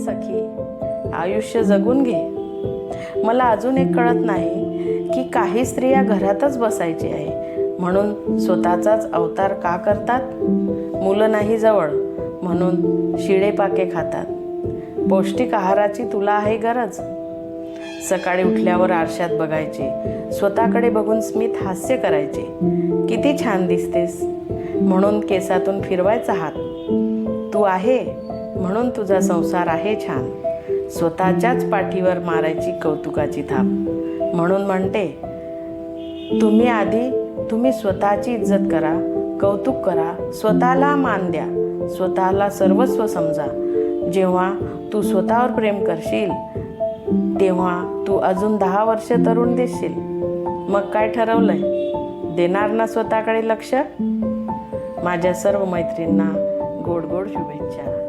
सखी, आयुष्य जगून घे. मला अजून एक कळत नाही की काही स्त्रिया घरातच बसायची आहे म्हणून स्वतःचाच अवतार का करतात. मुलं नाही जवळ म्हणून शिळेपाके खातात. पौष्टिक आहाराची तुला आहे गरज. सकाळी उठल्यावर आरशात बघायचे, स्वतःकडे बघून स्मित हास्य करायचे. किती छान दिसतेस म्हणून केसातून फिरवायचा हात. तू आहे म्हणून तुझा संसार आहे छान. स्वतःच्याच पाठीवर मारायची कौतुकाची थाप. म्हणून म्हणते, तुम्ही स्वतःची इज्जत करा, कौतुक करा, स्वतःला मान द्या, स्वतःला सर्वस्व समजा. जेव्हा तू स्वतःवर प्रेम करशील तेव्हा तू अजून 10 वर्ष तरुण दिसशील. मग काय ठरवलंय? देणार ना स्वतःकडे लक्ष? माझ्या सर्व मैत्रींना गोड गोड शुभेच्छा.